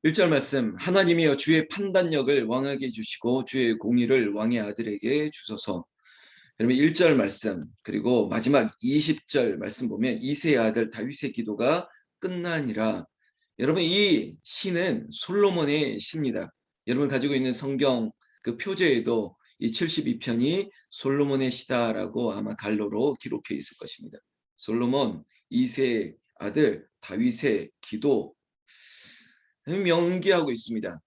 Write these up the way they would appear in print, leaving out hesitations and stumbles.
1절 말씀, 하나님이여 주의 판단력을 왕에게 주시고 주의 공의를 왕의 아들에게 주소서. 여러분 1절 말씀, 그리고 마지막 20절 말씀 보면 이새의 아들 다윗의 기도가 끝나니라. 여러분 이 시는 솔로몬의 시입니다. 여러분 가지고 있는 성경 그 표제에도 이 72편이 솔로몬의 시다라고 아마 갈로로 기록해 있을 것입니다. 솔로몬 이새의 아들 다윗의 기도 명기하고 있습니다.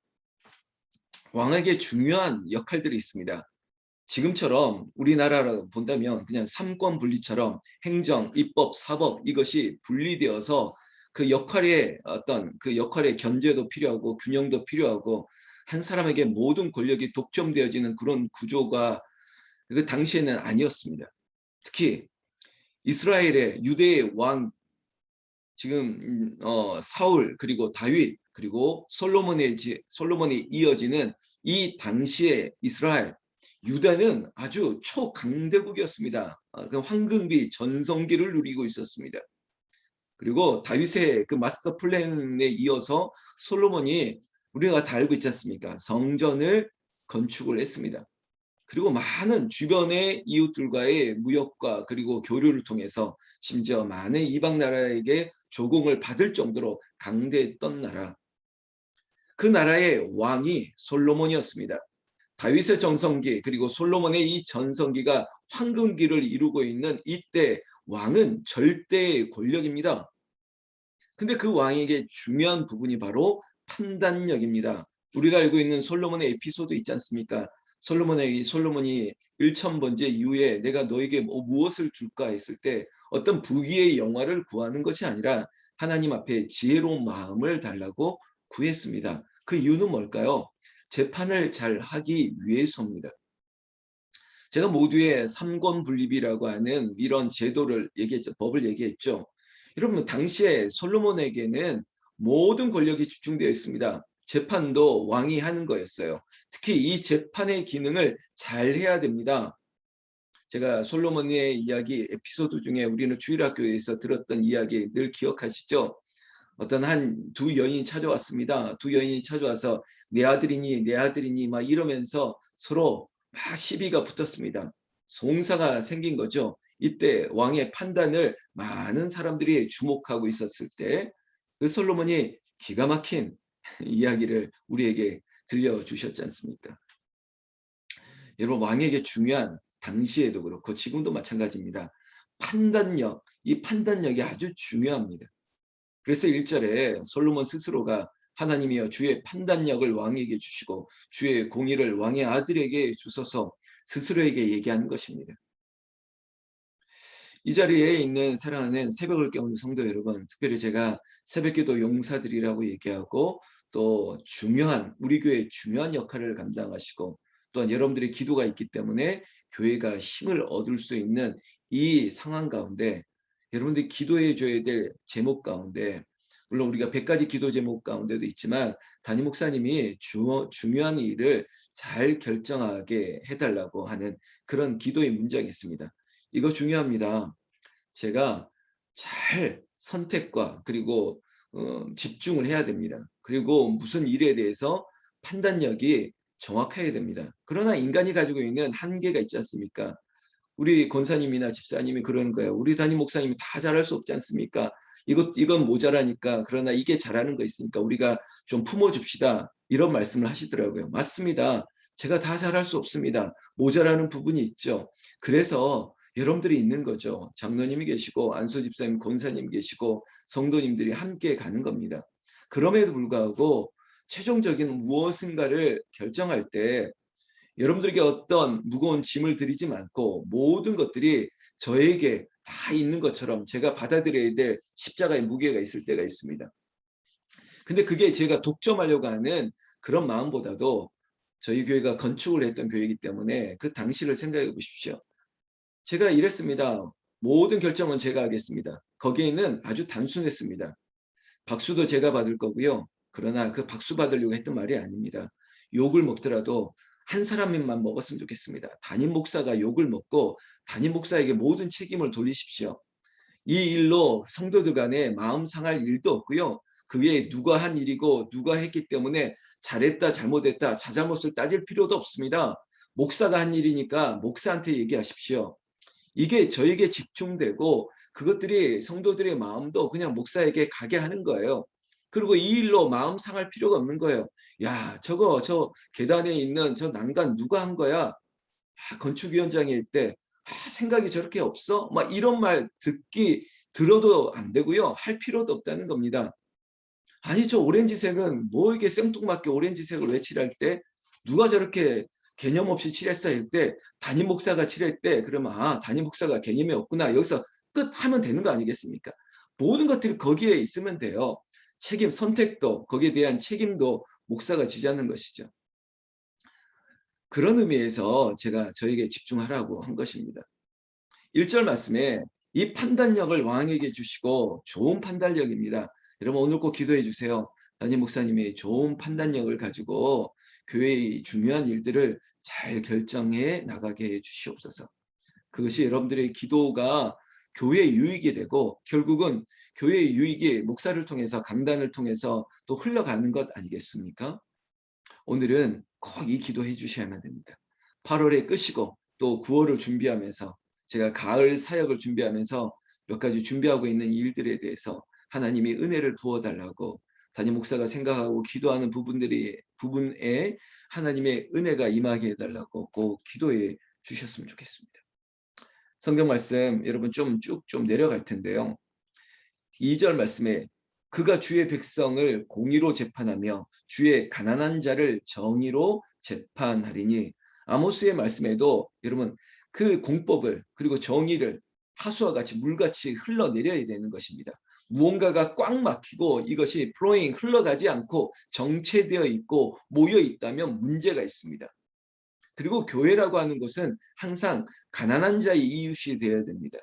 왕에게 중요한 역할들이 있습니다. 지금처럼 우리나라로 본다면 그냥 삼권 분리처럼 행정, 입법, 사법 이것이 분리되어서 그 역할의 그 역할의 견제도 필요하고 균형도 필요하고 한 사람에게 모든 권력이 독점되어지는 그런 구조가 그 당시에는 아니었습니다. 특히 이스라엘의 유대의 왕 지금 사울 그리고 다윗 그리고 솔로몬이 이어지는 이 당시의 이스라엘 유다는 아주 초강대국이었습니다. 그 황금기 전성기를 누리고 있었습니다. 그리고 다윗의 그 마스터 플랜에 이어서 솔로몬이 우리가 다 알고 있지 않습니까? 성전을 건축을 했습니다. 그리고 많은 주변의 이웃들과의 무역과 그리고 교류를 통해서 심지어 많은 이방 나라에게 조공을 받을 정도로 강대했던 나라. 그 나라의 왕이 솔로몬이었습니다. 다윗의 정성기 그리고 솔로몬의 이 전성기가 황금기를 이루고 있는 이때 왕은 절대의 권력입니다. 근데 그 왕에게 중요한 부분이 바로 판단력입니다. 우리가 알고 있는 솔로몬의 에피소드 있지 않습니까? 솔로몬이 1000번째 이후에 내가 너에게 무엇을 줄까 했을 때 어떤 부귀의 영화를 구하는 것이 아니라 하나님 앞에 지혜로운 마음을 달라고 구했습니다. 그 이유는 뭘까요? 재판을 잘 하기 위해서입니다. 제가 모두의 삼권 분립이라고 하는 이런 제도를 얘기했죠. 법을 얘기했죠. 여러분 당시에 솔로몬에게는 모든 권력이 집중되어 있습니다. 재판도 왕이 하는 거였어요. 특히 이 재판의 기능을 잘 해야 됩니다. 제가 솔로몬의 이야기 에피소드 중에 우리는 주일학교에서 들었던 이야기 늘 기억하시죠? 어떤 두 여인이 찾아왔습니다. 두 여인이 찾아와서 내 아들이니 내 아들이니 막 이러면서 서로 막 시비가 붙었습니다. 송사가 생긴 거죠. 이때 왕의 판단을 많은 사람들이 주목하고 있었을 때 그 솔로몬이 기가 막힌 이야기를 우리에게 들려주셨지 않습니까? 여러분 왕에게 중요한 당시에도 그렇고 지금도 마찬가지입니다. 판단력, 이 판단력이 아주 중요합니다. 그래서 1절에 솔로몬 스스로가 하나님이여 주의 판단력을 왕에게 주시고 주의 공의를 왕의 아들에게 주소서 스스로에게 얘기하는 것입니다. 이 자리에 있는 사랑하는 새벽을 깨우는 성도 여러분, 특별히 제가 새벽기도 용사들이라고 얘기하고 또 우리 교회의 중요한 역할을 감당하시고 또한 여러분들의 기도가 있기 때문에 교회가 힘을 얻을 수 있는 이 상황 가운데 여러분들이 기도해 줘야 될 제목 가운데 물론 우리가 100가지 기도 제목 가운데도 있지만 담임 목사님이 중요한 일을 잘 결정하게 해달라고 하는 그런 기도의 문장이 있습니다. 이거 중요합니다. 제가 잘 선택과 그리고 집중을 해야 됩니다. 그리고 무슨 일에 대해서 판단력이 정확해야 됩니다. 그러나 인간이 가지고 있는 한계가 있지 않습니까? 우리 권사님이나 집사님이 그러는 거예요. 우리 담임 목사님이 다 잘할 수 없지 않습니까? 이건 모자라니까. 그러나 이게 잘하는 거 있으니까 우리가 좀 품어줍시다. 이런 말씀을 하시더라고요. 맞습니다. 제가 다 잘할 수 없습니다. 모자라는 부분이 있죠. 그래서 여러분들이 있는 거죠. 장로님이 계시고 안수 집사님, 권사님 계시고 성도님들이 함께 가는 겁니다. 그럼에도 불구하고 최종적인 무엇인가를 결정할 때 여러분들에게 어떤 무거운 짐을 드리지 않고 모든 것들이 저에게 다 있는 것처럼 제가 받아들여야 될 십자가의 무게가 있을 때가 있습니다. 근데 그게 제가 독점하려고 하는 그런 마음보다도 저희 교회가 건축을 했던 교회이기 때문에 그 당시를 생각해 보십시오. 제가 이랬습니다. 모든 결정은 제가 하겠습니다. 거기에는 아주 단순했습니다. 박수도 제가 받을 거고요. 그러나 그 박수 받으려고 했던 말이 아닙니다. 욕을 먹더라도 한 사람만 먹었으면 좋겠습니다. 담임 목사가 욕을 먹고 담임 목사에게 모든 책임을 돌리십시오. 이 일로 성도들 간에 마음 상할 일도 없고요. 그게 누가 한 일이고 누가 했기 때문에 잘했다 잘못했다 자잘못을 따질 필요도 없습니다. 목사가 한 일이니까 목사한테 얘기하십시오. 이게 저에게 집중되고 그것들이 성도들의 마음도 그냥 목사에게 가게 하는 거예요. 그리고 이 일로 마음 상할 필요가 없는 거예요. 야, 저거 저 계단에 있는 저 난간 누가 한 거야? 건축위원장일 때 생각이 저렇게 없어? 막 이런 말 들어도 안 되고요. 할 필요도 없다는 겁니다. 아니 저 오렌지색은 뭐 이게 생뚱맞게 오렌지색을 왜 칠할 때 누가 저렇게 개념 없이 칠했어 할 때 담임 목사가 칠했대 그러면 담임 목사가 개념이 없구나 여기서 끝 하면 되는 거 아니겠습니까? 모든 것들이 거기에 있으면 돼요. 책임 선택도 거기에 대한 책임도 목사가 지자는 것이죠. 그런 의미에서 제가 저에게 집중하라고 한 것입니다. 1절 말씀에 이 판단력을 왕에게 주시고 좋은 판단력입니다. 여러분 오늘 꼭 기도해 주세요. 담임 목사님이 좋은 판단력을 가지고 교회의 중요한 일들을 잘 결정해 나가게 해 주시옵소서. 그것이 여러분들의 기도가 교회의 유익이 되고 결국은 교회의 유익이 목사를 통해서 강단을 통해서 또 흘러가는 것 아니겠습니까? 오늘은 꼭 이 기도해 주셔야만 됩니다. 8월에 끝이고 또 9월을 준비하면서 제가 가을 사역을 준비하면서 몇 가지 준비하고 있는 일들에 대해서 하나님이 은혜를 부어달라고 담임 목사가 생각하고 기도하는 부분에 하나님의 은혜가 임하게 해달라고 꼭 기도해 주셨으면 좋겠습니다. 성경 말씀 여러분 좀 쭉 내려갈 텐데요. 2절 말씀에 그가 주의 백성을 공의로 재판하며 주의 가난한 자를 정의로 재판하리니 아모스의 말씀에도 여러분 그 공법을 그리고 정의를 하수와 같이 물같이 흘러내려야 되는 것입니다. 무언가가 꽉 막히고 이것이 플로잉 흘러가지 않고 정체되어 있고 모여 있다면 문제가 있습니다. 그리고 교회라고 하는 것은 항상 가난한 자의 이웃이 되어야 됩니다.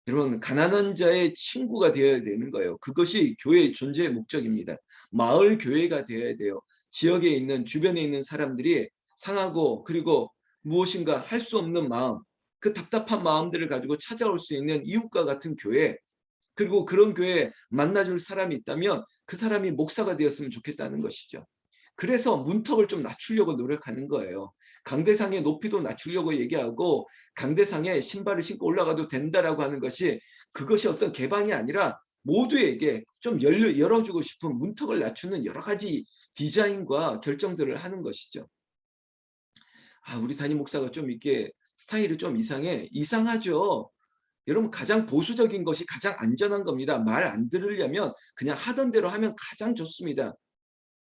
여러분 가난한 자의 친구가 되어야 되는 거예요. 그것이 교회의 존재의 목적입니다. 마을 교회가 되어야 돼요. 지역에 있는 주변에 있는 사람들이 상하고 그리고 무엇인가 할 수 없는 마음, 그 답답한 마음들을 가지고 찾아올 수 있는 이웃과 같은 교회, 그리고 그런 교회에 만나줄 사람이 있다면 그 사람이 목사가 되었으면 좋겠다는 것이죠. 그래서 문턱을 좀 낮추려고 노력하는 거예요. 강대상의 높이도 낮추려고 얘기하고 강대상에 신발을 신고 올라가도 된다라고 하는 것이 그것이 어떤 개방이 아니라 모두에게 좀 열어주고 싶은 문턱을 낮추는 여러 가지 디자인과 결정들을 하는 것이죠. 우리 담임 목사가 좀 이렇게 스타일이 좀 이상하죠. 여러분 가장 보수적인 것이 가장 안전한 겁니다. 말 안 들으려면 그냥 하던 대로 하면 가장 좋습니다.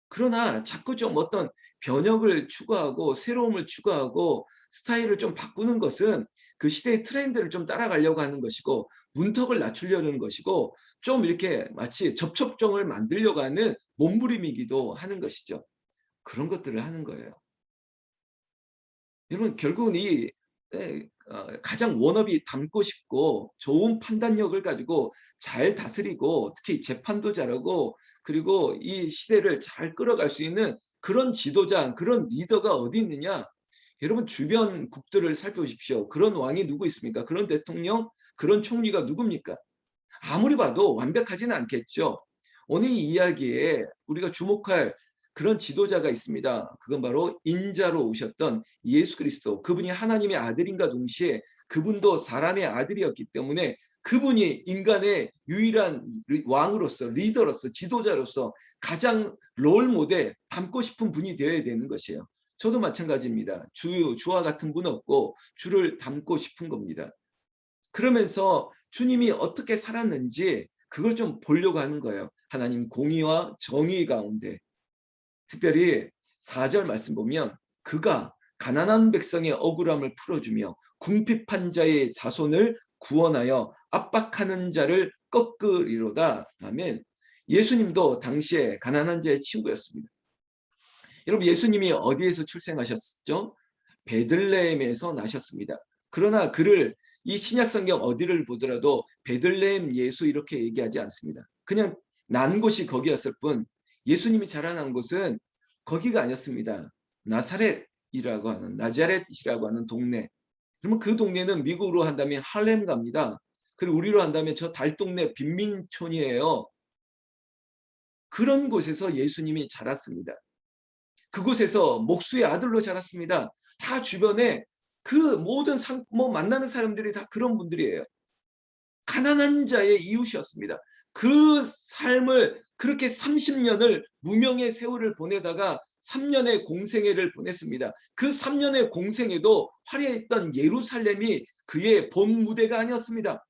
그러나 자꾸 좀 어떤 변혁을 추구하고 새로움을 추구하고 스타일을 좀 바꾸는 것은 그 시대의 트렌드를 좀 따라가려고 하는 것이고 문턱을 낮추려는 것이고 좀 이렇게 마치 접촉점을 만들려고 하는 몸부림이기도 하는 것이죠. 그런 것들을 하는 거예요. 여러분 결국은 가장 원업이 닮고 싶고 좋은 판단력을 가지고 잘 다스리고 특히 재판도 잘하고 그리고 이 시대를 잘 끌어갈 수 있는 그런 지도자, 그런 리더가 어디 있느냐? 여러분 주변 국들을 살펴보십시오. 그런 왕이 누구 있습니까? 그런 대통령, 그런 총리가 누굽니까? 아무리 봐도 완벽하지는 않겠죠. 오늘 이 이야기에 우리가 주목할 그런 지도자가 있습니다. 그건 바로 인자로 오셨던 예수 그리스도. 그분이 하나님의 아들인가 동시에 그분도 사람의 아들이었기 때문에 그분이 인간의 유일한 왕으로서 리더로서 지도자로서 가장 롤 모델 닮고 싶은 분이 되어야 되는 것이에요. 저도 마찬가지입니다. 주와 같은 분 없고 주를 닮고 싶은 겁니다. 그러면서 주님이 어떻게 살았는지 그걸 좀 보려고 하는 거예요. 하나님 공의와 정의 가운데 특별히 4절 말씀 보면 그가 가난한 백성의 억울함을 풀어주며 궁핍한 자의 자손을 구원하여 압박하는 자를 꺾으리로다. 아멘. 예수님도 당시에 가난한 자의 친구였습니다. 여러분 예수님이 어디에서 출생하셨죠? 베들레헴에서 나셨습니다. 그러나 그를 이 신약 성경 어디를 보더라도 베들레헴 예수 이렇게 얘기하지 않습니다. 그냥 난 곳이 거기였을 뿐 예수님이 자라난 곳은 거기가 아니었습니다. 나자렛이라고 하는 동네. 그러면 그 동네는 미국으로 한다면 할렘 갑니다. 그리고 우리로 한다면 저 달동네 빈민촌이에요. 그런 곳에서 예수님이 자랐습니다. 그곳에서 목수의 아들로 자랐습니다. 다 주변에 그 모든 만나는 사람들이 다 그런 분들이에요. 가난한 자의 이웃이었습니다. 그 삶을 그렇게 30년을 무명의 세월을 보내다가 3년의 공생애를 보냈습니다. 그 3년의 공생애도 화려했던 예루살렘이 그의 본 무대가 아니었습니다.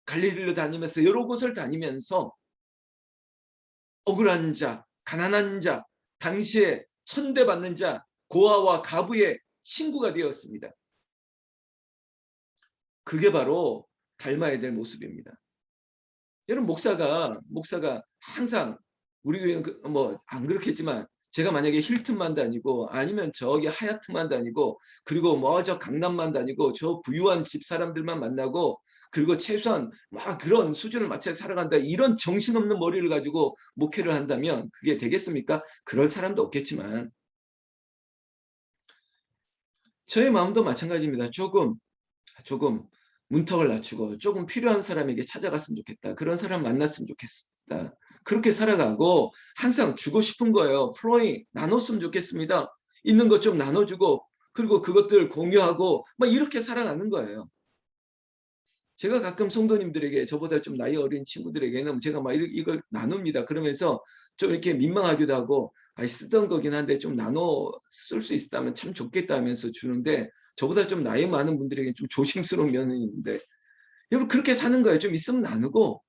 갈릴리로 다니면서 여러 곳을 다니면서 억울한 자, 가난한 자, 당시에 천대받는 자, 고아와 가부의 친구가 되었습니다. 그게 바로 닮아야 될 모습입니다. 여러분, 목사가 항상 우리 교회는 안 그렇겠지만 제가 만약에 힐튼만 다니고 아니면 저기 하얏트만 다니고 그리고 저 강남만 다니고 저 부유한 집 사람들만 만나고 그리고 최소한 막 그런 수준을 맞춰 살아간다, 이런 정신없는 머리를 가지고 목회를 한다면 그게 되겠습니까? 그럴 사람도 없겠지만 저의 마음도 마찬가지입니다. 조금 문턱을 낮추고 조금 필요한 사람에게 찾아갔으면 좋겠다. 그런 사람 만났으면 좋겠다. 그렇게 살아가고 항상 주고 싶은 거예요. 플로잉 나눴으면 좋겠습니다. 있는 것 좀 나눠주고 그리고 그것들 공유하고 막 이렇게 살아가는 거예요. 제가 가끔 성도님들에게, 저보다 좀 나이 어린 친구들에게는 제가 막 이걸 나눕니다. 그러면서 좀 이렇게 민망하기도 하고, 쓰던 거긴 한데 좀 나눠 쓸 수 있다면 참 좋겠다 하면서 주는데, 저보다 좀 나이 많은 분들에게 좀 조심스러운 면이 있는데, 여러분 그렇게 사는 거예요. 좀 있으면 나누고.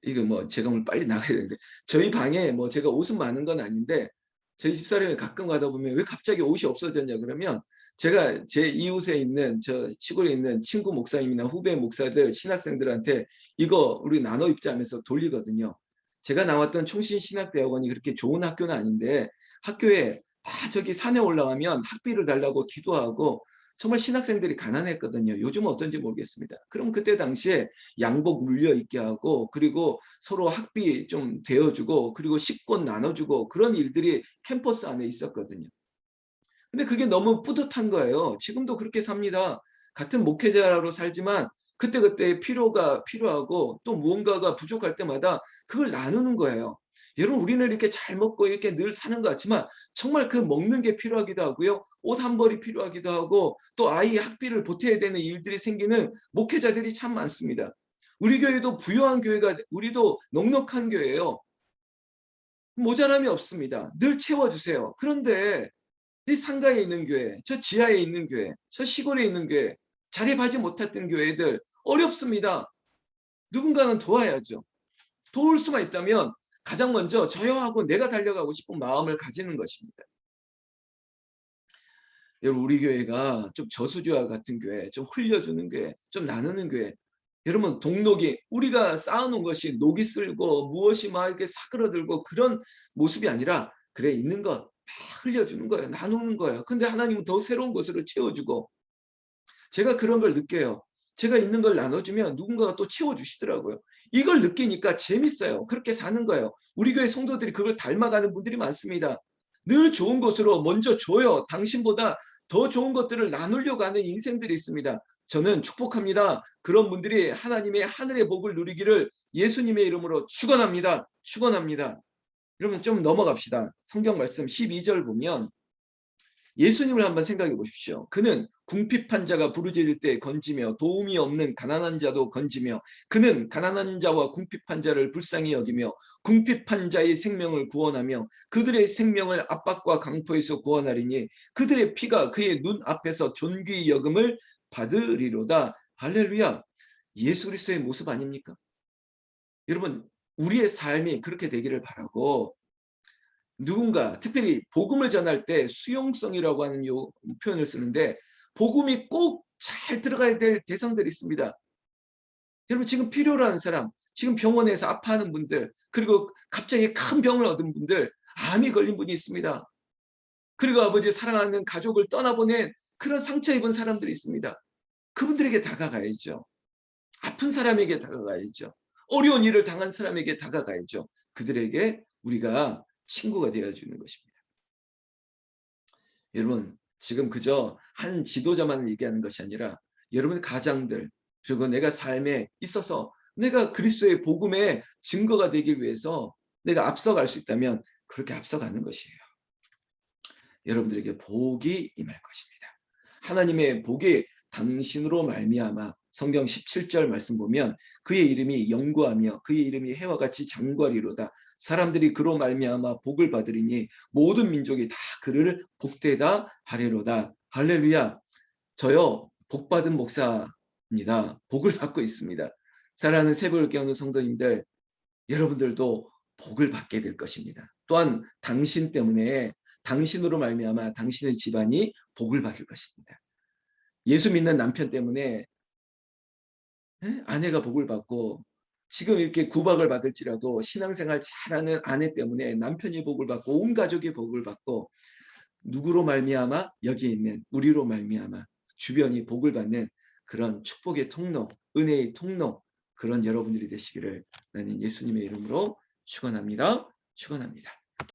이거 제가 오늘 빨리 나가야 되는데, 저희 방에 제가 옷은 많은 건 아닌데 저희 집사람이 가끔 가다 보면 왜 갑자기 옷이 없어졌냐 그러면, 제가 제 이웃에 있는 저 시골에 있는 친구 목사님이나 후배 목사들 신학생들한테 이거 우리 나눠 입자하면서 돌리거든요. 제가 나왔던 총신신학대학원이 그렇게 좋은 학교는 아닌데 학교에 다 저기 산에 올라가면 학비를 달라고 기도하고 정말 신학생들이 가난했거든요. 요즘은 어떤지 모르겠습니다. 그럼 그때 당시에 양복 물려 입게 하고 그리고 서로 학비 좀 대어주고 그리고 식권 나눠주고 그런 일들이 캠퍼스 안에 있었거든요. 근데 그게 너무 뿌듯한 거예요. 지금도 그렇게 삽니다. 같은 목회자로 살지만 그때그때 필요가 필요하고 또 무언가가 부족할 때마다 그걸 나누는 거예요. 여러분, 우리는 이렇게 잘 먹고 이렇게 늘 사는 것 같지만 정말 그 먹는 게 필요하기도 하고요. 옷 한 벌이 필요하기도 하고 또 아이 학비를 보태야 되는 일들이 생기는 목회자들이 참 많습니다. 우리 교회도 부유한 교회가, 우리도 넉넉한 교회예요. 모자람이 없습니다. 늘 채워주세요. 그런데 이 상가에 있는 교회, 저 지하에 있는 교회, 저 시골에 있는 교회, 자립하지 못했던 교회들 어렵습니다. 누군가는 도와야죠. 도울 수만 있다면 가장 먼저 저요 하고 내가 달려가고 싶은 마음을 가지는 것입니다. 여러분, 우리 교회가 좀 저수지와 같은 교회, 좀 흘려주는 교회, 좀 나누는 교회. 여러분, 동록이 우리가 쌓아놓은 것이 녹이 쓸고 무엇이 막 이렇게 사그러들고 그런 모습이 아니라, 그래 있는 것 막 흘려주는 거예요. 나누는 거예요. 근데 하나님은 더 새로운 것으로 채워주고, 제가 그런 걸 느껴요. 제가 있는 걸 나눠주면 누군가가 또 채워주시더라고요. 이걸 느끼니까 재밌어요. 그렇게 사는 거예요. 우리 교회 성도들이 그걸 닮아가는 분들이 많습니다. 늘 좋은 것으로 먼저 줘요. 당신보다 더 좋은 것들을 나누려고 하는 인생들이 있습니다. 저는 축복합니다. 그런 분들이 하나님의 하늘의 복을 누리기를 예수님의 이름으로 축원합니다. 축원합니다. 여러분, 좀 넘어갑시다. 성경 말씀 12절 보면 예수님을 한번 생각해 보십시오. 그는 궁핍한 자가 부르짖을 때 건지며 도움이 없는 가난한 자도 건지며 그는 가난한 자와 궁핍한 자를 불쌍히 여기며 궁핍한 자의 생명을 구원하며 그들의 생명을 압박과 강포에서 구원하리니 그들의 피가 그의 눈 앞에서 존귀히 여김을 받으리로다. 할렐루야. 예수 그리스도의 모습 아닙니까? 여러분, 우리의 삶이 그렇게 되기를 바라고, 누군가 특별히 복음을 전할 때 수용성이라고 하는 표현을 쓰는데, 복음이 꼭 잘 들어가야 될 대상들이 있습니다. 여러분, 지금 필요로 하는 사람, 지금 병원에서 아파하는 분들, 그리고 갑자기 큰 병을 얻은 분들, 암이 걸린 분이 있습니다. 그리고 아버지 사랑하는 가족을 떠나보낸 그런 상처 입은 사람들이 있습니다. 그분들에게 다가가야죠. 아픈 사람에게 다가가야죠. 어려운 일을 당한 사람에게 다가가야죠. 그들에게 우리가 친구가 되어주는 것입니다. 여러분, 지금 그저 한 지도자만을 얘기하는 것이 아니라 여러분의 가장들, 그리고 내가 삶에 있어서 내가 그리스도의 복음의 증거가 되기 위해서 내가 앞서갈 수 있다면 그렇게 앞서가는 것이에요. 여러분들에게 복이 임할 것입니다. 하나님의 복이 당신으로 말미암아, 성경 17절 말씀 보면 그의 이름이 영구하며 그의 이름이 해와 같이 장구하리로다. 사람들이 그로 말미암아 복을 받으리니 모든 민족이 다 그를 복되다 하리로다. 할렐루야. 저요 복받은 목사입니다. 복을 받고 있습니다. 사랑하는 새벽을 깨우는 성도님들, 여러분들도 복을 받게 될 것입니다. 또한 당신 때문에, 당신으로 말미암아 당신의 집안이 복을 받을 것입니다. 예수 믿는 남편 때문에 아내가 복을 받고, 지금 이렇게 구박을 받을지라도 신앙생활 잘하는 아내 때문에 남편이 복을 받고 온 가족이 복을 받고, 누구로 말미암아? 여기 있는 우리로 말미암아 주변이 복을 받는 그런 축복의 통로, 은혜의 통로, 그런 여러분들이 되시기를 나는 예수님의 이름으로 축원합니다. 축원합니다.